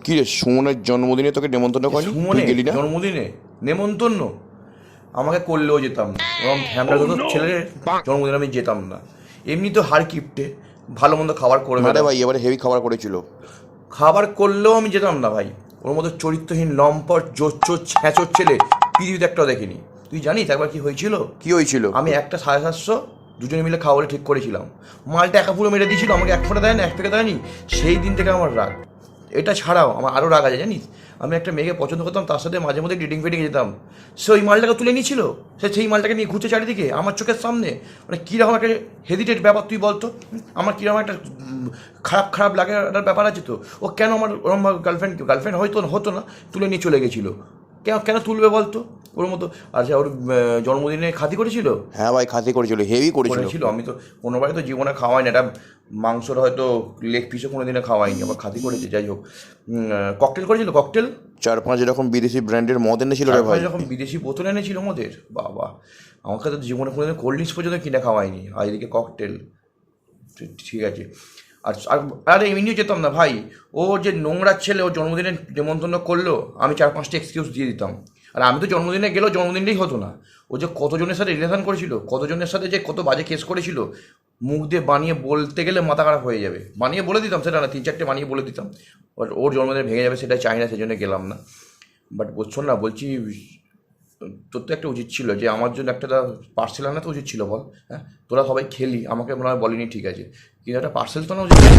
কি রে, সুমনের জন্মদিনে তোকে নেমন্তন্ন করেনি? তুই সুমনের গেলি না? জন্মদিনে নেমন্তন্ন আমাকে করলেও যেতাম না, এবং ঢ্যামড়া ছেলের জন্মদিনে আমি যেতাম না। এমনি তো হার কিপটে, ভালো মন্দ খাবার করবে না রে না, ভাই, এবারে হেভি খাবার করেছিল। খাবার করলেও আমি যেতাম না ভাই। ওর মতো চরিত্রহীন লম্পট জোচ্চোর ছ্যাঁচোর ছেলে পৃথিবীতে একটাও দেখিনি। তুই জানিস একবার কি হয়েছিল? কি হয়েছিল? আমি একটা 750 দুজনে মিলে খাওয়া বলে ঠিক করেছিলাম, মালটা একা পুরো মেরে দিয়েছিল, আমাকে এক ফোঁটা দেয় না, এক থেকে দেয়নি। সেই দিন থেকে আমার রাগ। এটা ছাড়াও আমার আরও রাগ আছে জানিস। আমি একটা মেয়েকে পছন্দ করতাম, তার সাথে মাঝে মধ্যে ডেটিং ফেটিং যেতাম, সে ওই মালটাকে তুলে নিয়েছিল। সেই মালটাকে নিয়ে ঘুরছে চারিদিকে আমার চোখের সামনে। মানে কীরকম একটা হেজিটেট ব্যাপার তুই বলতো। আমার কীরকম একটা খারাপ খারাপ লাগে একটা ব্যাপার আছে তো। ও কেন আমার ওরম গার্লফ্রেন্ড হয়তো হতো না, তুলে নিয়ে চলে গেছিলো। কেন কেন তুলবে বলতো ওর মতো? আচ্ছা, ওর জন্মদিনে খাতি করেছিল। হ্যাঁ ভাই, খাতি করেছিল, হেভি করেছিল। আমি তো কোনোবারে তো জীবনে খাওয়াই না, এটা মাংসর হয়তো লেগ পিসও কোনো দিনে খাওয়াইনি, আবার খাতি করেছে। যাই হোক, ককটেল করেছিল, ককটেল 4-5 এরকম বিদেশি ব্র্যান্ডের মদ এনেছিল রে ভাই। যখন বিদেশি বোতল এনেছিল আমাদের, বাবা, আমাকে তো জীবনে কোনো দিন কোল্ড ড্রিঙ্কস পর্যন্ত কিনে খাওয়াইনি, আর এদিকে ককটেল। ঠিক আছে। আর আরে এমনিও যেতাম না ভাই। ও যে নোংরা ছেলে, ও জন্মদিনে নেমন্তন্ন করলো, আমি 4-5টা এক্সকিউজ দিয়ে দিতাম। আর আমি তো জন্মদিনে গেলেও জন্মদিনটাই হতো না। ও যে কতজনের সাথে রিলেশন করেছিল, কতজনের সাথে যে কত বাজে কেস করেছিল, মুখ দিয়ে বানিয়ে বলতে গেলে মাথা খারাপ হয়ে যাবে। বানিয়ে বলে দিতাম, সেটা না, 3-4টে বানিয়ে বলে দিতাম। বাট ওর জন্মদিন ভেঙে যাবে সেটা চাই না, সেই জন্য গেলাম না। বাট বলছো না, বলছি তোর তো একটা উচিত ছিল যে আমার জন্য একটা পার্সেল আনা তো উচিত ছিল, বল। হ্যাঁ, তোরা সবাই খেলি, আমাকে মনে হয় বলিনি, ঠিক আছে, কিন্তু একটা পার্সেল তো না উচিত ছিল।